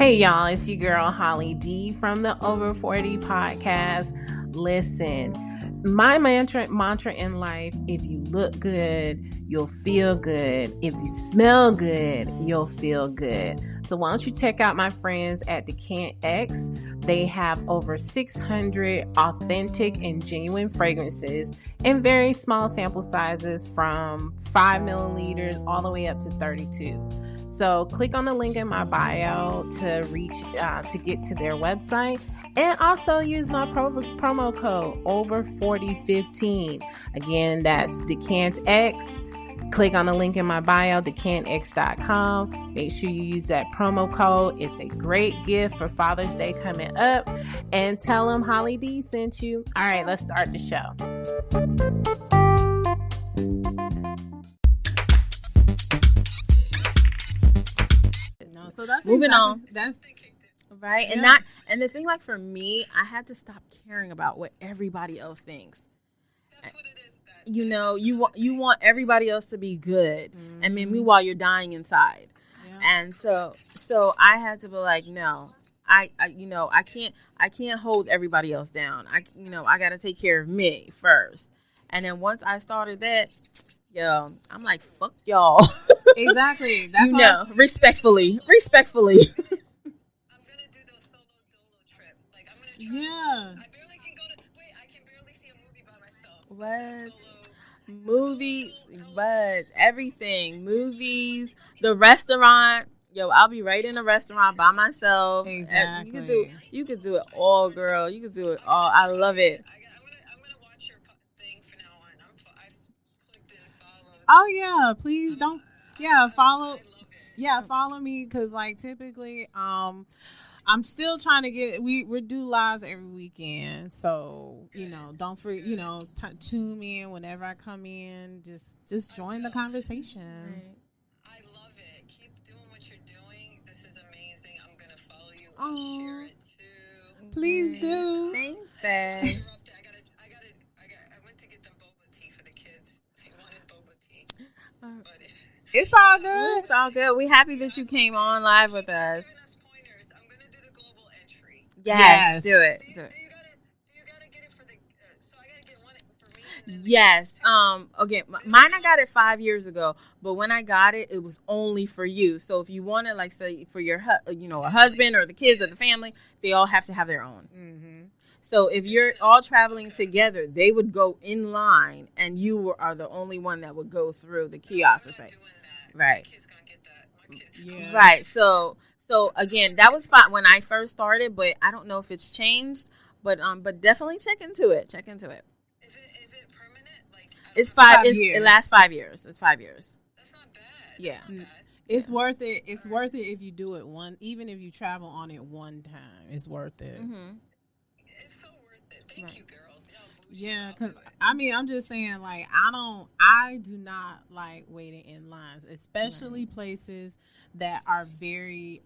Hey y'all, it's your girl Holly D from the Over 40 podcast. Listen, my mantra in life, if you look good, you'll feel good. If you smell good, you'll feel good. So why don't you check out my friends at Decant X? They have over 600 authentic and genuine fragrances in very small sample sizes from 5 milliliters all the way up to 32. So click on the link in my bio to reach to get to their website, and also use my promo code over4015. Again, that's Decant X. Click on the link in my bio, decantx.com. Make sure you use that promo code. It's a great gift for Father's Day coming up, and tell them Holly D sent you. All right, let's start the show. So that's moving on. That's right, yeah. And the thing, like for me, I had to stop caring about what everybody else thinks. That's what it is. You know, you want everybody else to be good, Mm-hmm. and meanwhile you're dying inside. Yeah. And so I had to be like, no, I can't hold everybody else down. I got to take care of me first. And then once I started that, I'm like, fuck y'all. Exactly. That's respectfully. I'm gonna do those solo dolo trip. Like I'm gonna try. Yeah. I barely can go to. Wait, I can barely see a movie by myself. So What? solo. Movies, but everything. Movies, the restaurant. I'll be right in the restaurant by myself. Exactly. You could do it all, girl. You could do it all. I love it. I'm gonna watch your thing from now on. I've clicked and followed. Oh yeah, please don't. Yeah, follow. I love it. Yeah, follow me, because like typically, I'm still trying to get. We do lives every weekend, so don't forget. Tune me in whenever I come in. Just join the conversation. I love it. Keep doing what you're doing. This is amazing. I'm gonna follow you. Aw. I'll share it too. Please do. Thanks, babe. I went to get them boba tea for the kids. They wanted boba tea. But It's all good. It's all good. We're happy that you came on live with us. giving us pointers. I'm gonna do the global entry. Yes. Do it. Do you gotta get it for the? So I gotta get one for me. And then Yes. Okay. Mine, I got it 5 years ago, but when I got it, it was only for you. So if you want to, like, say for your, a husband or the kids or the family, they all have to have their own. Mm-hmm. So if you're all traveling together, they would go in line, and you are the only one that would go through the kiosk or something. doing that. Right. My kid's gonna get that. My kid. Yeah. Right. So again, that was fine when I first started, but I don't know if it's changed. But definitely check into it. Is it permanent? Like It's 5 years. years. It lasts 5 years. It's 5 years. That's not bad. Yeah. That's not bad. It's worth it. It's worth it if you do it even if you travel on it one time. It's worth it. Mm-hmm. It's so worth it. Thank Right. you, girls. Y'all bougie Yeah, out because there. I'm just saying, like, I do not like waiting in lines, especially places that are very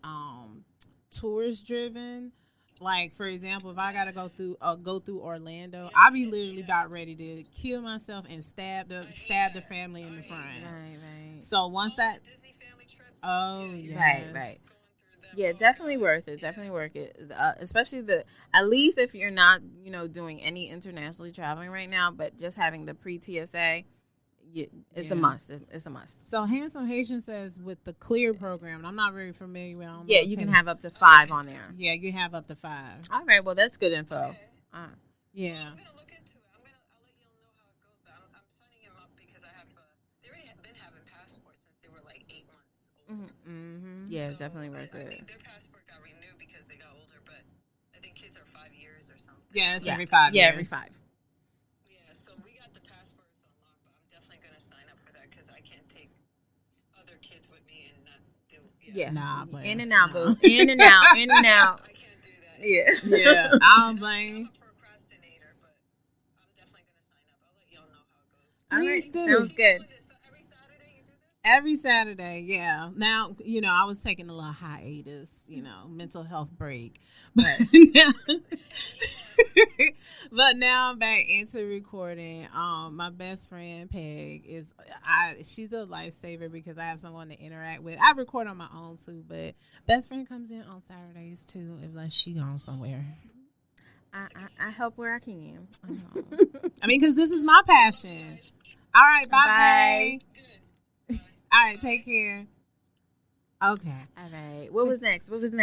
tourist driven. Like, for example, if I gotta go through Orlando, I'll be literally about ready to kill myself and stab the family in the front. Right. So once that, Disney family trips. oh yeah, yes, Right. going through them. Yeah, definitely worth it. Definitely worth it. Especially at least if you're not, doing any internationally traveling right now, but just having the pre-TSA, it's a Yeah. must. It's a must. So Handsome Haitian says with the Clear program, and I'm not very familiar with. I don't know Yeah, if you can they- have up to 5 on there. Yeah, you have up to 5. All right. Well, that's good info. Yeah. I'm gonna look into it. I'll let you know how it goes. But I'm signing him up because I have. They already have been having passports since they were like 8 months old. Mm-hmm. Yeah, So, definitely worth I it. think their passport got renewed because they got older, but I think kids are 5 years or something. Yeah, it's Yeah. every 5 Yeah, years. every 5. Yeah, so we got the passports unlocked, but I'm definitely gonna sign up for that because I can't take other kids with me and not do. Yeah. Nah, but In and out, no. boo. In and out. In and out. I can't do that. Yeah. Yeah, I don't blame. I'm a procrastinator, but I'm definitely gonna sign up. I'll let y'all know how it goes. All right. Please do. Sounds good. So every Saturday you do this? Every Saturday, yeah. Now, I was taking a little hiatus, mental health break. But now, but now I'm back into recording. My best friend Peg she's a lifesaver because I have someone to interact with. I record on my own too, but best friend comes in on Saturdays too if she gone somewhere. I help where I can. I mean, because this is my passion. All right, bye. All right, take care. Okay. All right. What was next? That was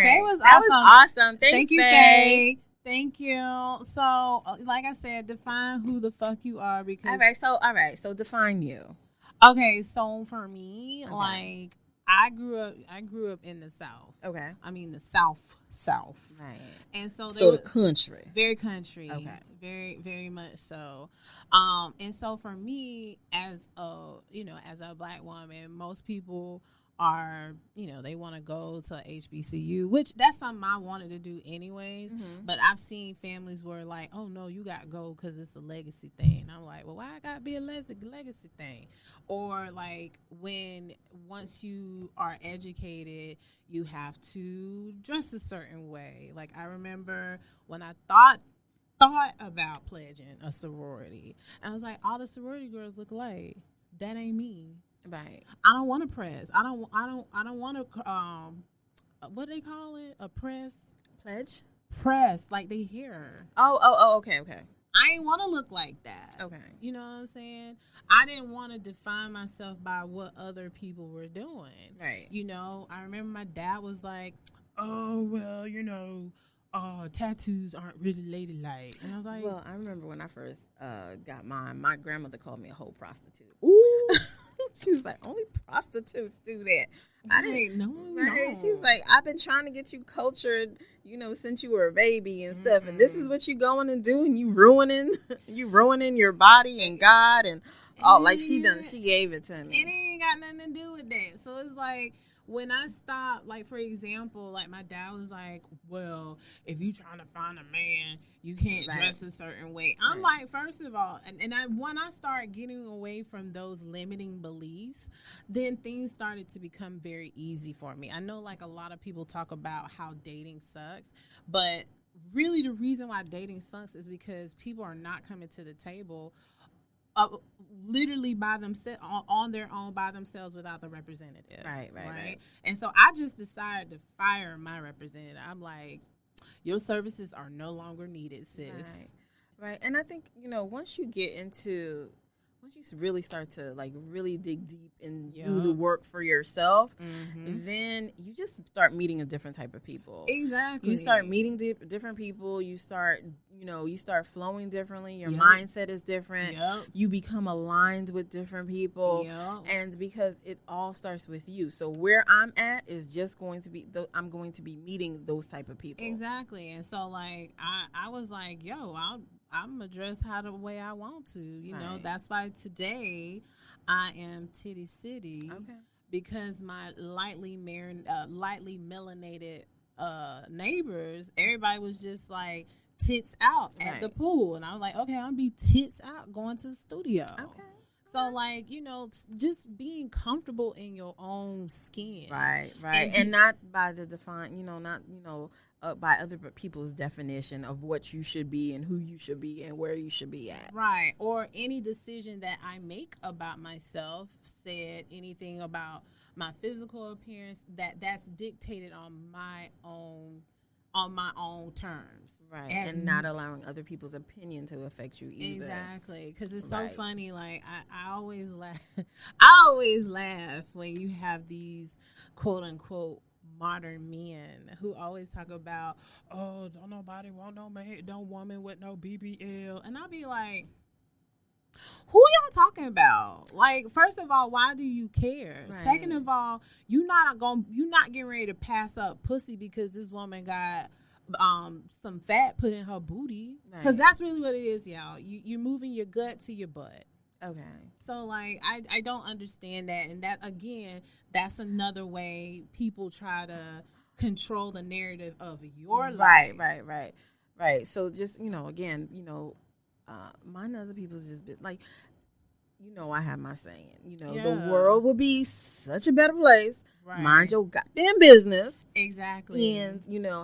awesome. Thank you, Faye. Thank you. So, like I said, define who the fuck you are because. All right. So define you. Okay. So for me, like I grew up in the South. Okay. I mean the South. Right. And so the country. Very country. Okay. Very, very much so. And so for me, as a Black woman, most people are, they want to go to HBCU, which that's something I wanted to do anyways. Mm-hmm. But I've seen families where like, oh no, you got to go because it's a legacy thing. And I'm like, well, why I got to be a legacy thing? Or like once you are educated, you have to dress a certain way. Like I remember when I thought about pledging a sorority, I was like, all the sorority girls look alike. That ain't me. Right. I don't want to press. I don't want to what do they call it? A pledge? Press like they hear. Oh, okay. I ain't want to look like that. Okay. You know what I'm saying? I didn't want to define myself by what other people were doing. Right. I remember my dad was like, oh, well, tattoos aren't really ladylike. And I was like, well, I remember when I first got mine, my grandmother called me a whole prostitute. Ooh. She was like, only prostitutes do that. I didn't know. Right? She's like, I've been trying to get you cultured, since you were a baby and stuff. And this is what you going and doing. You ruining your body and God and all. Like she gave it to me. It ain't got nothing to do with that. So it's like, when I stopped, like, for example, like, my dad was like, well, if you trying to find a man, you can't dress a certain way. I'm like, first of all, when I started getting away from those limiting beliefs, then things started to become very easy for me. I know, like, a lot of people talk about how dating sucks, but really the reason why dating sucks is because people are not coming to the table literally by themselves, on their own, by themselves, without the representative. Right. And so I just decided to fire my representative. I'm like, your services are no longer needed, sis. Right. And I think, once you really start to like really dig deep and do the work for yourself, then you just start meeting a different type of people. Exactly. You start meeting different people. You start flowing differently. Your mindset is different. You become aligned with different people. And because it all starts with you. So where I'm at is just going to be, I'm going to be meeting those type of people. Exactly. And so like, I was like, I'm going to dress the way I want to. That's why today I am Titty City. Okay. Because my lightly melanated neighbors, everybody was just like tits out at the pool. And I was like, okay, I'm going to be tits out going to the studio. Okay. So, like, just being comfortable in your own skin. Right. And not by the by other people's definition of what you should be and who you should be and where you should be at. Right. Or any decision that I make about myself, said anything about my physical appearance, that's dictated on my own terms. Right. And not allowing other people's opinion to affect you either. Exactly. Because it's so funny. Like, I always laugh. I always laugh when you have these quote unquote modern men who always talk about, oh, don't nobody want no man, no woman with no BBL. And I'll be like, who y'all talking about? Like, first of all, why do you care? Right. Second of all, you're not getting ready to pass up pussy because this woman got some fat put in her booty. Because that's really what it is, y'all. You're moving your gut to your butt. Okay. So, like, I don't understand that. And that, again, that's another way people try to control the narrative of your life. Right. So, just, again, mine and other people's just been, like, I have my saying, the world will be such a better place. Right. Mind your goddamn business. Exactly. And,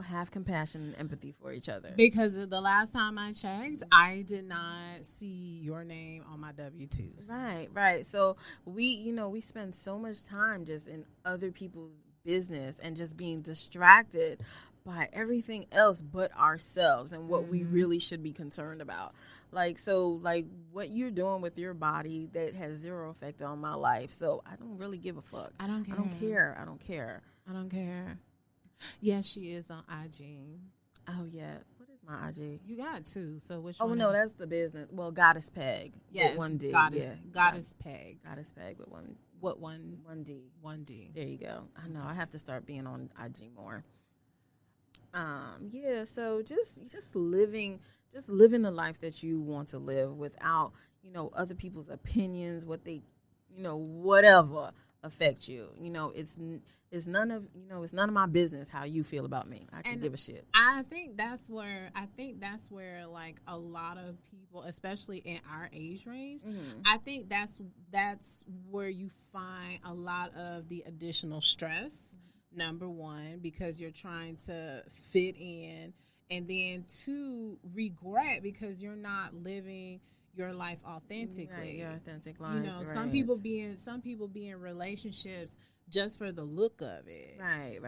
have compassion and empathy for each other. Because the last time I checked, I did not see your name on my W-2s. Right. So we spend so much time just in other people's business and just being distracted by everything else but ourselves and what we really should be concerned about. Like what you're doing with your body that has zero effect on my life. So I don't really give a fuck. I don't care. Yes, she is on IG. Oh yeah. What is my IG? You got two. So which one? Oh no, that's the business. Well, Goddess Peg. Yes, with one D. Goddess Peg. Goddess Peg with one. What one? 1D. 1D. There you go. I know. I have to start being on IG more. Yeah. So just living the life that you want to live without, other people's opinions, what they, whatever affect you. It's none of my business how you feel about me. I can give a shit. I think that's where like a lot of people, especially in our age range, I think that's where you find a lot of the additional stress. Number one, because you're trying to fit in, and then two, regret because you're not living your life authentically. Right, your authentic life. Some people be in relationships just for the look of it. Right.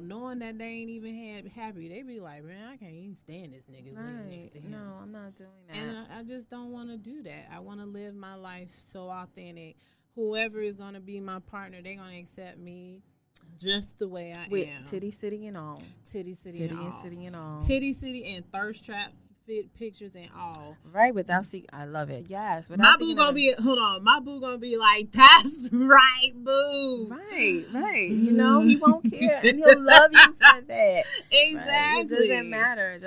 Knowing that they ain't even happy, they be like, man, I can't even stand this nigga living next to him. No, I'm not doing that. And I just don't want to do that. I want to live my life so authentic. Whoever is going to be my partner, they're going to accept me just the way I am. Titty city and all. Titty city and all. Titty city and thirst trap pictures and all. Right, I love it. Yes. My boo gonna be, my boo gonna be like, that's right, boo. Right. He won't care. And he'll love you for that. Exactly. Right? It doesn't matter.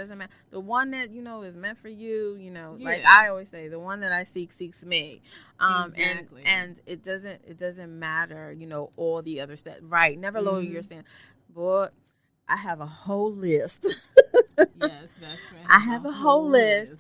The one that, is meant for you, like I always say, the one that I seeks me. Exactly. And it doesn't matter, all the other stuff. Right. Never lower your standard. Boy, I have a whole list. Yes, that's right. I have a whole list.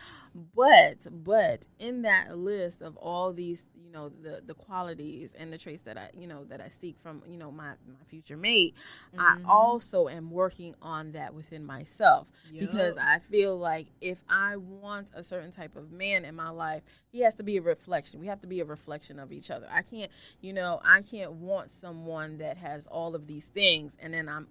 But in that list of all these, the qualities and the traits that I seek from, my future mate, I also am working on that within myself. Because I feel like if I want a certain type of man in my life, he has to be a reflection. We have to be a reflection of each other. I can't want someone that has all of these things and then I'm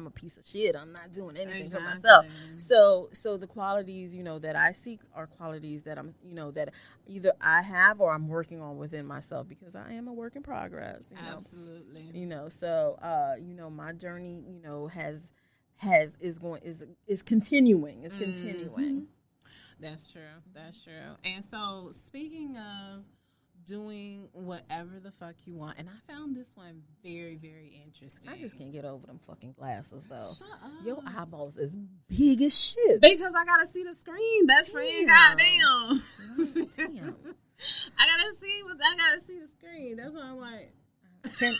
a piece of shit. I'm not doing anything for myself. So the qualities, that I seek are qualities that I'm, that either I have or I'm working on within myself, because I am a work in progress. Absolutely. So my journey, is continuing. It's continuing. That's true. And so, speaking of doing whatever the fuck you want, and I found this one very, very interesting. I just can't get over them fucking glasses, though. Shut up. Your eyeballs is big as shit. Because I gotta see the screen, best friend. Goddamn. Damn. I gotta see the screen. That's what I'm like.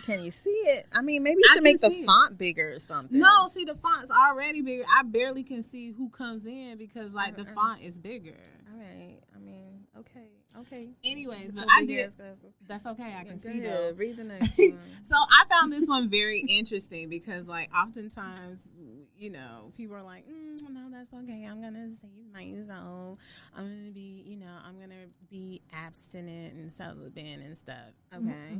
Can you see it? I mean, maybe you should make the font bigger or something. No, see, the font's already bigger. I barely can see who comes in because, the font is bigger. All right. I mean, okay. Anyways, but I did. That's okay. I can see though. Read the next one. So I found this one very interesting because, oftentimes, people are like, no, that's okay. I'm gonna save my own. I'm gonna be abstinent and celibate and stuff. Okay.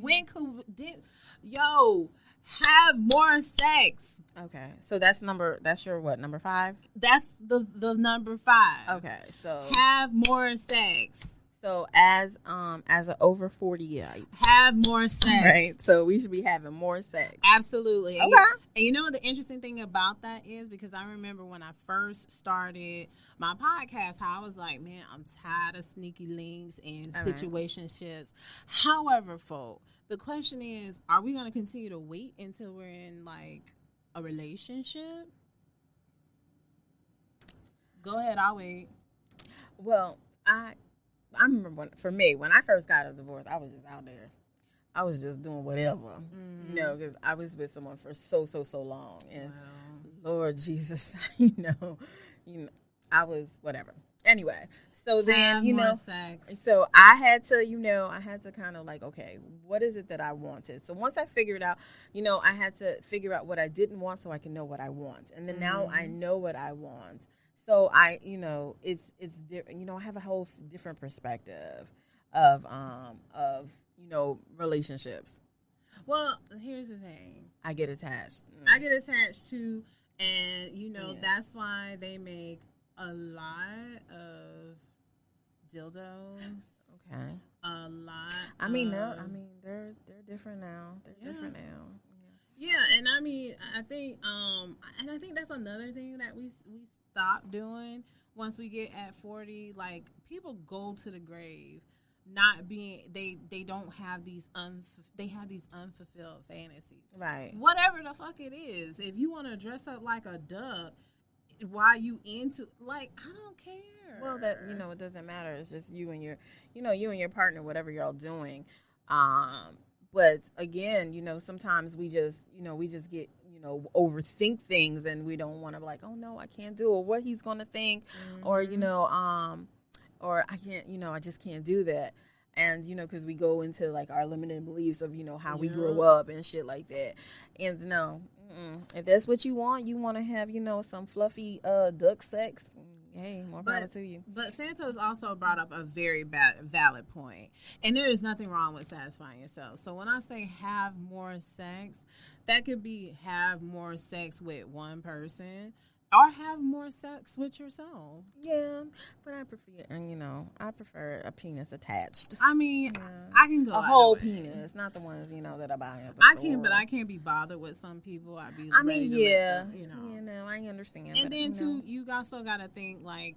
Have more sex. Okay. So that's your what? Number 5? That's the number 5. Okay. So have more sex. So as an over 40-year-old, have more sex. Right. So we should be having more sex. Absolutely. Okay. And you know what the interesting thing about that is, because I remember when I first started my podcast, how I was like, man, I'm tired of sneaky links and situationships. However, folks, the question is, are we going to continue to wait until we're in a relationship? Go ahead, I'll wait. Well, I remember when I first got a divorce, I was just out there. I was just doing whatever, because I was with someone for so long, and Lord Jesus, I was whatever. Anyway, so then, Have you more know, sex. so I had to kind of like, okay, what is it that I wanted? So once I figured out, I had to figure out what I didn't want so I can know what I want. And then now I know what I want. So it's different. I have a whole different perspective of relationships. Well, here's the thing. I get attached. I get attached to, and that's why they make a lot of dildos. Okay. A lot. They're different now. They're different now. Yeah, and I think that's another thing that we stop doing once we get at 40. Like, people go to the grave not being they don't have these they have these unfulfilled fantasies. Right. Whatever the fuck it is, if you want to dress up like a duck, why you into, like, I don't care. Well, that it doesn't matter. It's just you and your partner, whatever you're all doing. But again, sometimes we just get overthink things, and we don't want to be like, oh no, I can't do it. What he's gonna think, or or I can't, I just can't do that. And, because we go into like our limited beliefs of, how we grew up and shit like that. And no, if that's what you want to have, some fluffy duck sex, hey, more power to you. But Santos also brought up a very valid point. And there is nothing wrong with satisfying yourself. So when I say have more sex, that could be have more sex with one person, or have more sex with yourself. Yeah, but I prefer a penis attached. I can go a whole penis, not the ones that I buy at the store. I can't be bothered with some people. I understand. And then too, you also got to think like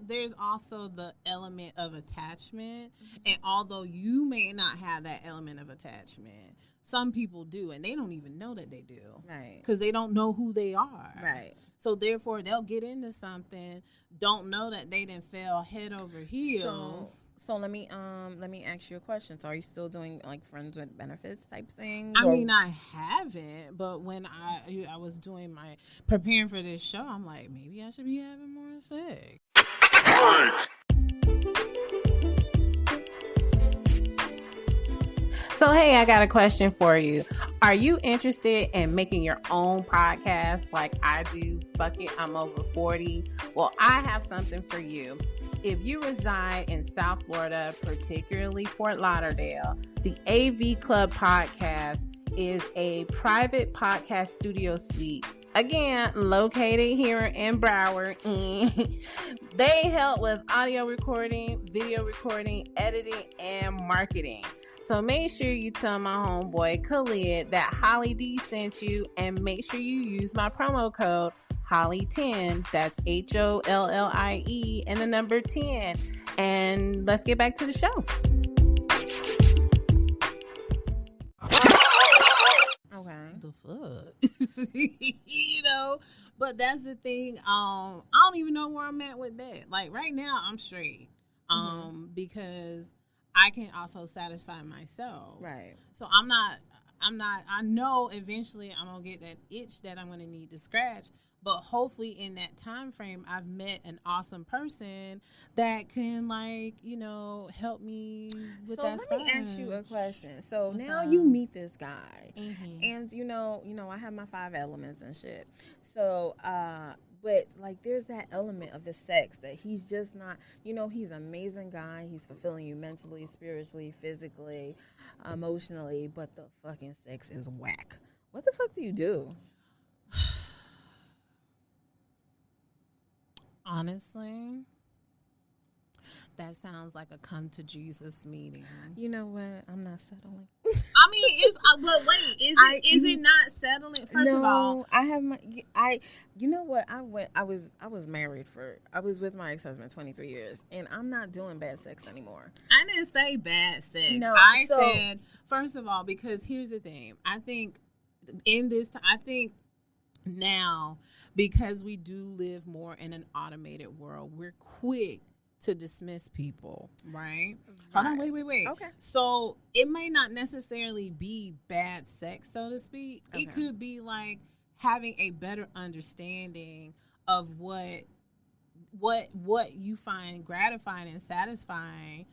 there's also the element of attachment, and although you may not have that element of attachment, some people do, and they don't even know that they do. Right. Because they don't know who they are. Right. So therefore, they'll get into something, don't know that they done fell head over heels. So let me ask you a question. So are you still doing like friends with benefits type things? I haven't, but when I was doing preparing for this show, I'm like, maybe I should be having more sex. So, hey, I got a question for you. Are you interested in making your own podcast like I do? Fuck it, I'm over 40. Well, I have something for you. If you reside in South Florida, particularly Fort Lauderdale, the AV Club Podcast is a private podcast studio suite. Again, located here in Broward. They help with audio recording, video recording, editing, and marketing. So make sure you tell my homeboy Khalid that Holly D sent you, and make sure you use my promo code Holly10. That's HOLLIE and the number 10. And let's get back to the show. Okay. The fuck? But that's the thing. I don't even know where I'm at with that. Like right now I'm straight. Because I can also satisfy myself. Right. So I know eventually I'm going to get that itch that I'm going to need to scratch. But hopefully in that time frame, I've met an awesome person that can, help me with that. So let me ask you a question. So now you meet this guy. And, I have my 5 elements and shit. So, but, there's that element of the sex that he's just not, he's an amazing guy. He's fulfilling you mentally, spiritually, physically, emotionally, but the fucking sex is whack. What the fuck do you do? Honestly, that sounds like a come to Jesus meeting. You know what? I'm not settling. But wait, is it not settling? First of all, you know what? I was married I was with my ex-husband 23 years, and I'm not doing bad sex anymore. I didn't say bad sex. No, I said, first of all, because here's the thing. I think now, because we do live more in an automated world, we're quick to dismiss people, right? Hold on, wait. Okay. So it may not necessarily be bad sex, so to speak. Okay. It could be like having a better understanding of what what you find gratifying and satisfying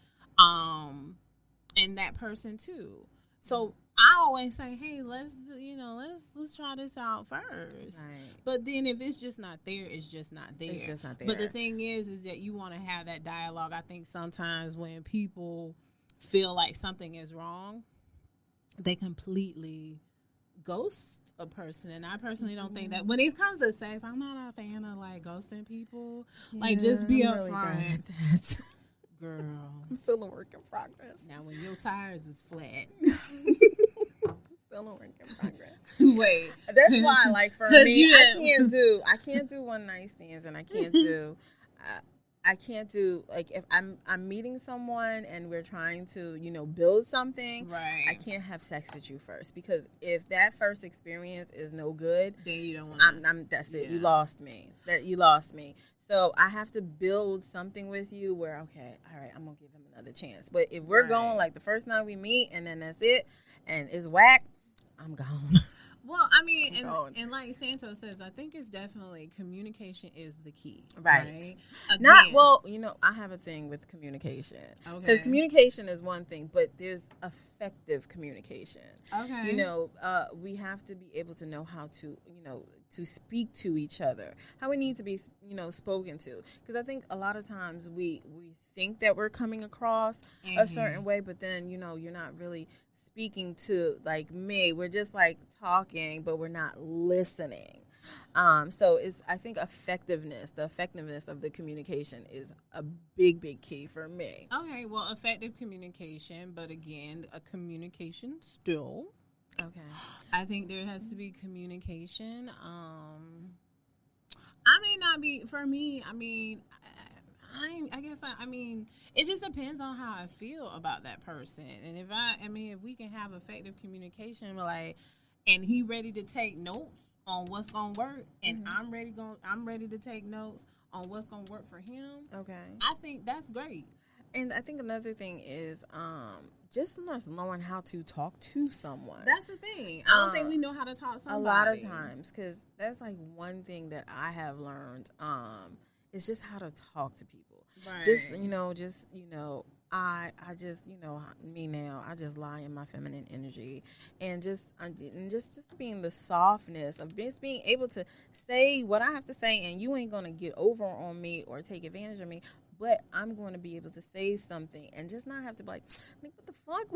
in that person too. So I always say, hey, let's try this out first. Right. But then if it's just not there, it's just not there. It's just not there. But the thing is that you want to have that dialogue. I think sometimes when people feel like something is wrong, they completely ghost a person. And I personally don't think that when it comes to sex, I'm not a fan of like ghosting people. Like just be upfront. Girl, I'm still a work in progress. Now when your tires is flat. Still a work in progress. Wait. That's why, like, for me, I can't do one night stands, and I can't do like, if I'm meeting someone and we're trying to, build something, right? I can't have sex with you first, because if that first experience is no good, then you don't want that's it. You lost me. You lost me. So I have to build something with you where, okay, all right, I'm going to give him another chance. But if we're going like the first night we meet and then that's it and it's whack, I'm gone. Well, I mean, and like Santos says, I think it's definitely communication is the key. Right. Again, I have a thing with communication. Okay. Because communication is one thing, but there's effective communication. Okay. We have to be able to know how to, to speak to each other, how we need to be, spoken to. Because I think a lot of times we think that we're coming across a certain way, but then, you're not really speaking to, like, me. We're just like talking, but we're not listening. So I think the effectiveness of the communication is a big key for me. Okay, well, effective communication, but again, a communication still. Okay. I think there has to be communication. For me, it just depends on how I feel about that person. And if we can have effective communication, like, and he ready to take notes on what's going to work, and I'm ready to take notes on what's going to work for him. Okay. I think that's great. And I think another thing is just sometimes knowing how to talk to someone. That's the thing. I don't think we know how to talk to somebody. A lot of times, because that's like one thing that I have learned. It's just how to talk to people. Right. I just, me now, I just lie in my feminine energy, and just being the softness of just being able to say what I have to say, and you ain't gonna get over on me or take advantage of me. But I'm going to be able to say something and just not have to be like, what the fuck?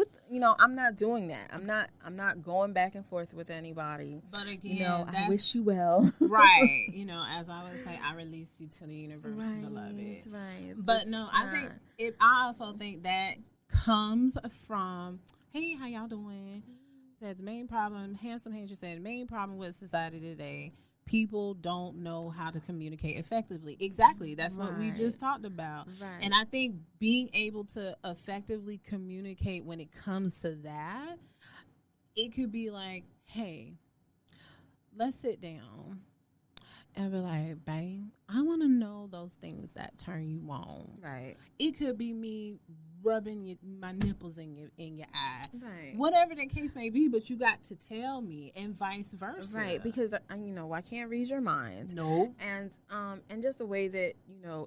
I'm not doing that. I'm not going back and forth with anybody. But again, I wish you well. Right. As I would say, I release you to the universe, beloved. Right. But no, I also think that comes from, hey, how y'all doing? That's the main problem. Handsome Handler said the main problem with society today. People don't know how to communicate effectively. Exactly. That's what we just talked about. Right. And I think being able to effectively communicate when it comes to that, it could be like, hey, let's sit down and be like, babe, I want to know those things that turn you on. Right. It could be me rubbing my nipples in your eye. Right. Whatever the case may be, but you got to tell me, and vice versa. Right, because I can't read your mind. No. And just the way that,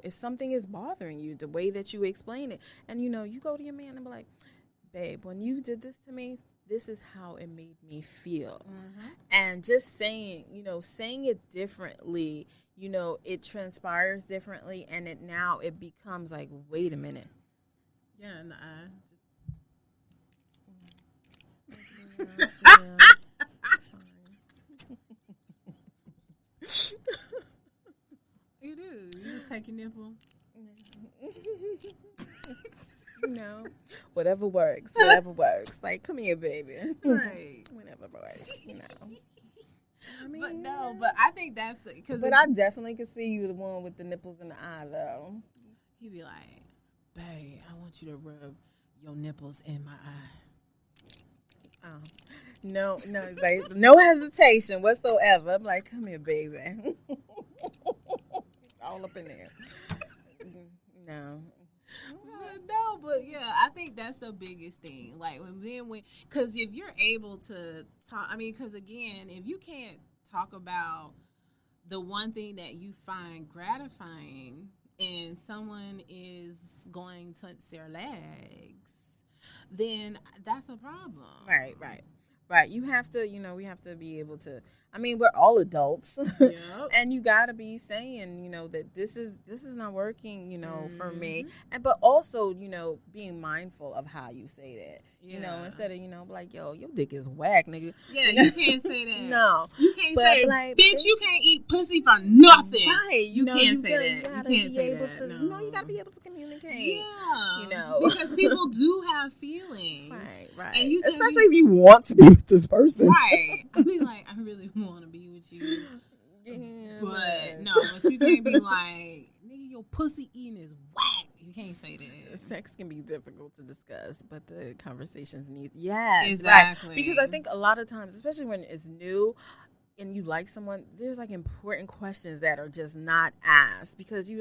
if something is bothering you, the way that you explain it, and you go to your man and be like, babe, when you did this to me, this is how it made me feel. Mm-hmm. And just saying it differently, it transpires differently, and it becomes like, wait a minute. Yeah, in the eye. You do. You just take your nipple. Whatever works. Like, come here, baby. Right. Whatever works, But I think that's because. But I definitely could see you the one with the nipples in the eye, though. He'd be like, babe, I want you to rub your nipples in my eye. No, like, no hesitation whatsoever. I'm like, come here, baby. All up in there. No. But yeah, I think that's the biggest thing. Like because if you're able to talk, because again, if you can't talk about the one thing that you find gratifying and someone is going to touch their legs, then that's a problem. Right. You have to, we have to be able to. I mean, we're all adults, Yep. and you gotta be saying, that this is not working, for me, Mhm. and but also, being mindful of how you say that, Yeah. instead of, like, yo, your dick is whack, nigga. Yeah, you can't say that. No, You can't but, say, like, bitch, you can't eat pussy for nothing. Right. You can't say that. You gotta You can't be say able that. to, No. you gotta be able to communicate. Yeah. Because people do have feelings. Right. And you especially if you want to be with this person. Right. I mean, like, I really want to be with you. Yeah, But you can't be like, nigga, your pussy eating is whack. You can't say that. Sex can be difficult to discuss, but the conversations need. Yes, Exactly. right. Because I think a lot of times, especially when it's new and you like someone, there's like important questions that are just not asked because you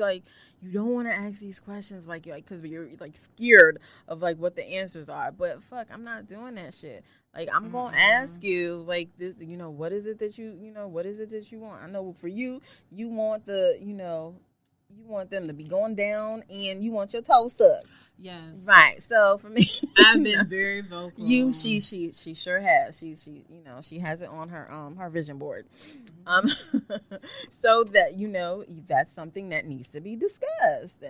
don't want to ask these questions because you're like scared of like what the answers are. But fuck, I'm not doing that shit. Like, I'm going to ask you, like, this, what is it that what is it that you want? I know for you, you want you want them to be going down and you want your toes sucked. Yes. Right. So for me, I've been very vocal. She sure has. She has it on her vision board. So that that's something that needs to be discussed.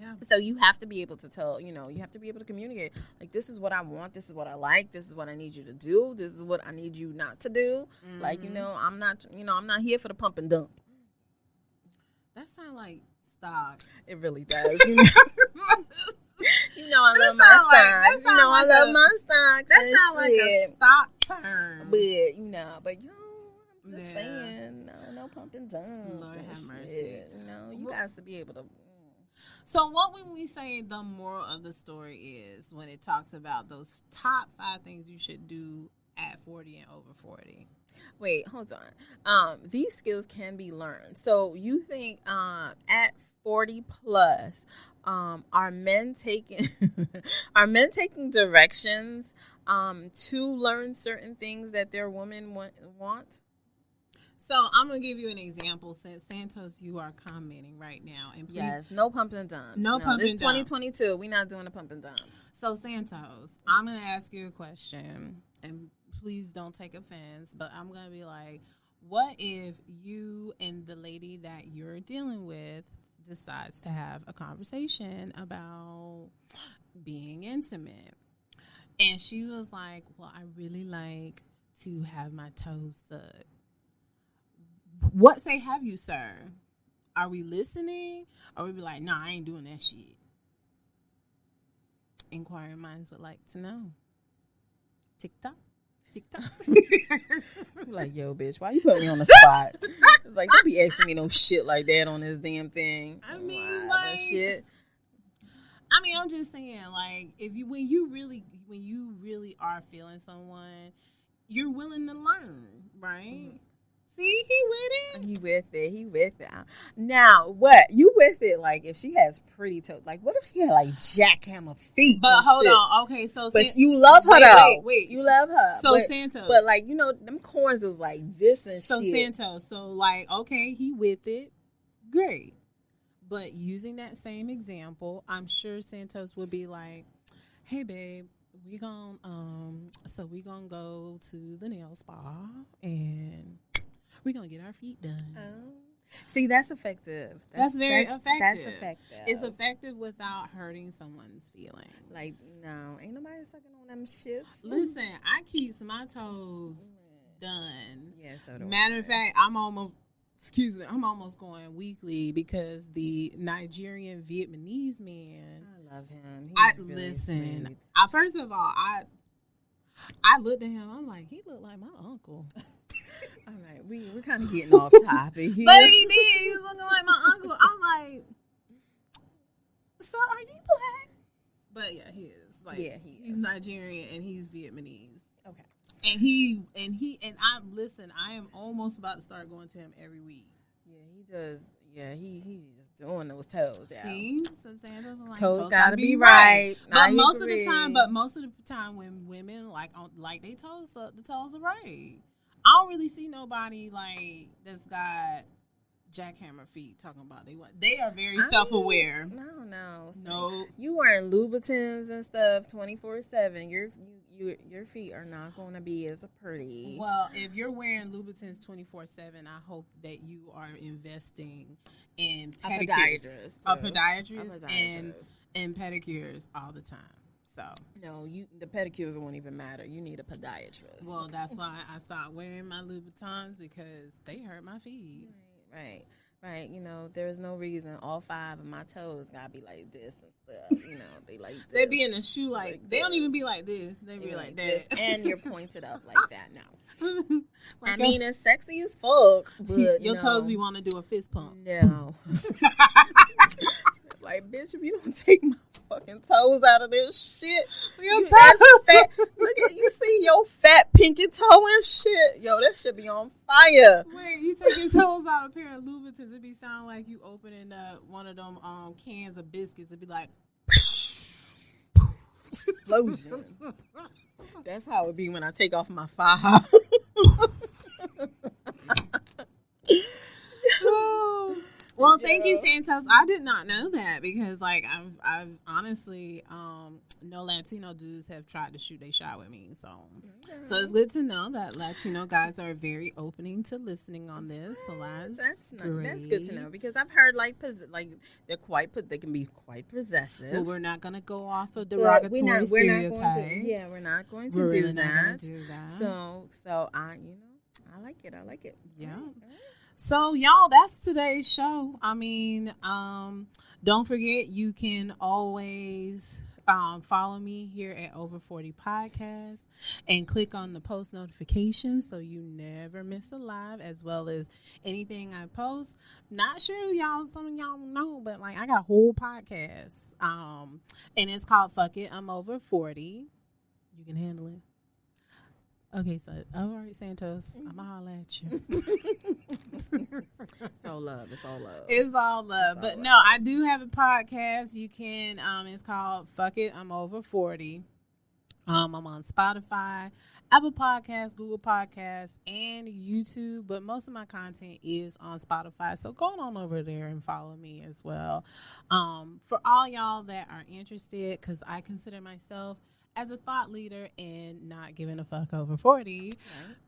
Yeah. So you have to be able to tell, you have to be able to communicate. Like, this is what I want. This is what I like. This is what I need you to do. This is what I need you not to do. Mm-hmm. Like, I'm not here for the pump and dump. That sounds like stock. It really does. I love my stocks. I love my stocks. That sounds like a stock term. But I'm just saying, no pump and dump. Lord have mercy. You guys to be able to. So what when we say the moral of the story is when it talks about those top 5 things you should do at 40 and over 40? Wait, hold on. These skills can be learned. So you think at 40 plus, are men taking directions to learn certain things that their women want? So I'm gonna give you an example. Since Santos, you are commenting right now, and please, yes, no pump and dumps. No pump this and dumps. 2022. We're not doing a pump and dumps. So Santos, I'm gonna ask you a question, and please don't take offense, but I'm gonna be like, what if you and the lady that you're dealing with decides to have a conversation about being intimate, and she was like, "Well, I really like to have my toes sucked." What say have you, sir? Are we listening? Or we be like, nah, I ain't doing that shit? Inquiring minds would like to know. TikTok. Like, yo, bitch, why you put me on the spot? It's like, don't be asking me no shit like that on this damn thing. I mean, that shit. I mean, I'm just saying, like, when you really are feeling someone, you're willing to learn, right? Mm-hmm. See, he with it. He with it. Now, what? You with it, like, if she has pretty toes. Like, what if she had, like, jackhammer feet? But hold on. Okay, so... But you love her, though. Wait. You love her. So, Santos. But, like, them corns is, like, this and so shit. So, Santos. So, like, okay, he with it. Great. But using that same example, I'm sure Santos would be like, hey, babe, we gonna go to the nail spa and... we're going to get our feet done. Oh. See, that's effective. That's very effective. That's effective. It's effective without hurting someone's feelings. Like, no, ain't nobody sucking on them shits. Listen, I keep my toes done. Yeah, so do Matter of fact, I'm almost going weekly because the Nigerian Vietnamese man. I love him. Listen. First of all, I looked at him. I'm like, he looked like my uncle. All right, we're kind of getting off topic here. But he did. He was looking like my uncle. I'm like, sir, are you black? But yeah, he is. Like, yeah, he is. He's Nigerian and he's Vietnamese. Okay. And I am almost about to start going to him every week. Yeah, he does. Yeah, he's just doing those toes. See, so Santos like, toes gotta be right. But most of the time, when women like they toes up, the toes are right. I don't really see nobody like that's got jackhammer feet talking about they are very self-aware. No. No. You wearing Louboutins and stuff 24/7. Your feet are not going to be as pretty. Well, if you're wearing Louboutins 24/7, I hope that you are investing in pedicures, a podiatrist and pedicures all the time. So no, the pedicures won't even matter. You need a podiatrist. Well, that's why I stopped wearing my Louboutins because they hurt my feet. Right. You know, there's no reason all 5 of my toes gotta be like this and stuff. You know, they like this. They be in a shoe like they don't even be like this. They be like that. And you're pointed up like that now. I mean, it's sexy as fuck, but your toes be want to do a fist pump. No. Like, bitch, if you don't take my fucking toes out of this shit, you fat. Look at you, see your fat pinky toe and shit. Yo, that should be on fire. Wait, you take your toes out of a pair of Louboutins, it be sound like you opening up one of them cans of biscuits. It'd be like explosion. That's how it be when I take off my 5. Well, thank you, Santos. I did not know that because, like, I've honestly, no Latino dudes have tried to shoot their shot with me. So it's good to know that Latino guys are very opening to listening on this. So that's good to know because I've heard like they can be quite possessive. Well, we're not gonna go off of derogatory stereotypes. We're not going to do that. So I like it. Yeah. So, y'all, that's today's show. I mean, don't forget, you can always follow me here at Over 40 Podcast and click on the post notifications so you never miss a live, as well as anything I post. Not sure some of y'all know, but like I got a whole podcast, and it's called Fuck It, I'm Over 40. You can handle it. Okay, so all right, Santos, I'm gonna holler at you. It's all love. But no, I do have a podcast. You can it's called Fuck It, I'm Over 40. I'm on Spotify, Apple Podcasts, Google Podcasts, and YouTube, but most of my content is on Spotify. So go on over there and follow me as well. For all y'all that are interested, because I consider myself as a thought leader and not giving a fuck over 40,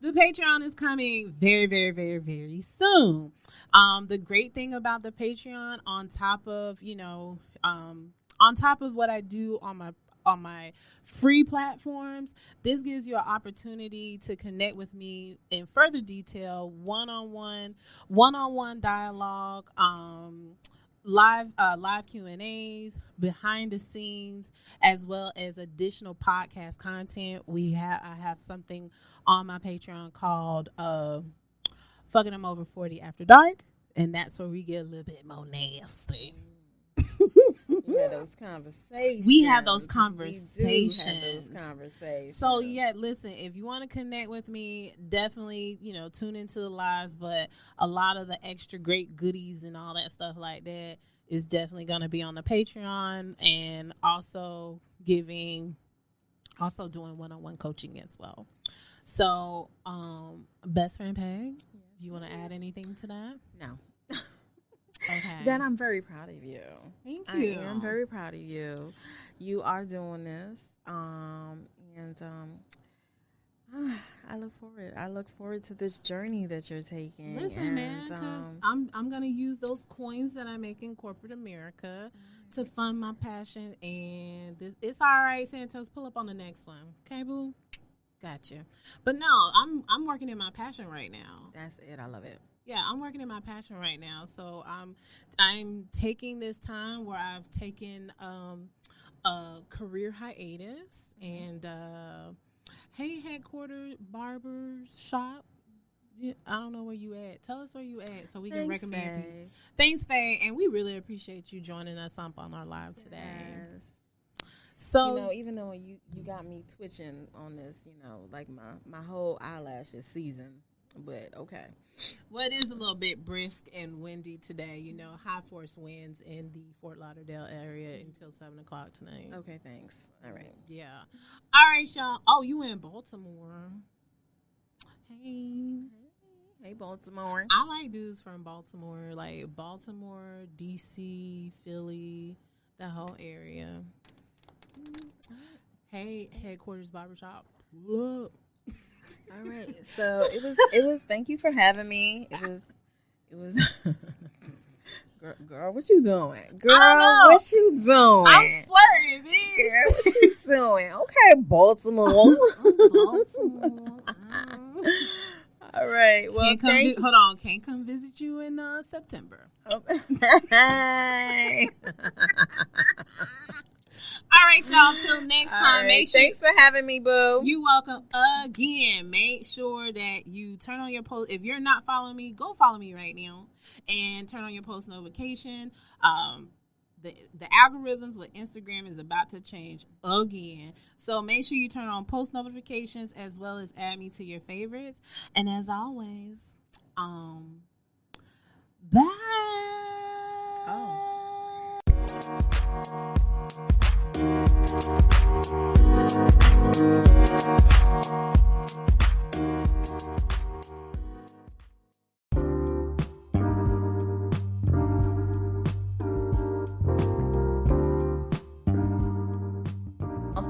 the Patreon is coming very, very, very, very soon. The great thing about the Patreon, on top of what I do on my free platforms, this gives you an opportunity to connect with me in further detail, one-on-one dialogue, live Q&As, behind the scenes, as well as additional podcast content. I have something on my Patreon called Fucking I'm Over 40 After Dark, and that's where we get a little bit more nasty. We have those conversations. We do have those conversations. So yeah, listen, if you want to connect with me, definitely, tune into the lives, but a lot of the extra great goodies and all that stuff like that is definitely going to be on the Patreon, and also doing one-on-one coaching as well. So, Best Friend Peg, you want to add anything to that? No. Okay. Then I'm very proud of you. Thank you. I am very proud of you. You are doing this, and I look forward to this journey that you're taking. Listen, man, because I'm gonna use those coins that I make in corporate America to fund my passion, and it's all right. Santos, pull up on the next one, okay, boo? Gotcha. But no, I'm working in my passion right now. That's it. I love it. Yeah, I'm working in my passion right now. So I'm taking this time where I've taken a career hiatus, and hey, headquarters barber shop. I don't know where you at. Tell us where you at so we can recommend people. Thanks, Faye, and we really appreciate you joining us up on our live today. Yes. So even though you got me twitching on this, like my whole eyelash is seasoned. But okay. Well, it is a little bit brisk and windy today. High force winds in the Fort Lauderdale area until 7 o'clock tonight. Okay, thanks. All right. Yeah. All right, y'all. Oh, you in Baltimore. Hey. Hey, Baltimore. I like dudes from Baltimore, like Baltimore, DC, Philly, the whole area. Hey, Headquarters Barbershop. Pull up. All right. So it was thank you for having me. It was girl, what you doing? Girl, what you doing? I'm flirting, bitch. Girl, what you doing? Okay, Baltimore. All right. Well, hold on. Can't come visit you in September. Hey. All right, y'all. Till next time. Right. Thanks for having me, boo. You're welcome again. Make sure that you turn on your post. If you're not following me, go follow me right now and turn on your post notification. The algorithms with Instagram is about to change again. So make sure you turn on post notifications as well as add me to your favorites. And as always, bye.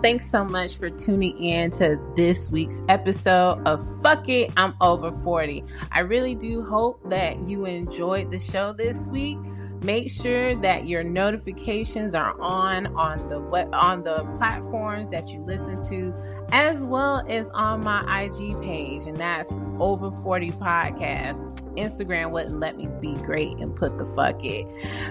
Thanks so much for tuning in to this week's episode of Fuck It, I'm Over 40. I really do hope that you enjoyed the show this week. Make sure that your notifications are on the platforms that you listen to, as well as on my IG page, and that's Over 40 Podcast. Instagram wouldn't let me be great and put the fuck it.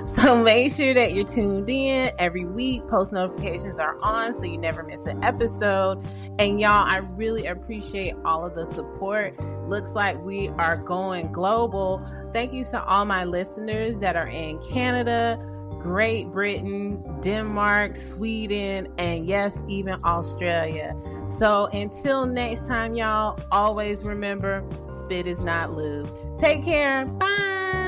So make sure that you're tuned in every week. Post notifications are on so you never miss an episode. And y'all, I really appreciate all of the support. Looks like we are going global. Thank you to all my listeners that are in Canada, Great Britain, Denmark, Sweden, and yes, even Australia. So until next time, y'all, always remember, spit is not lube. Take care. Bye.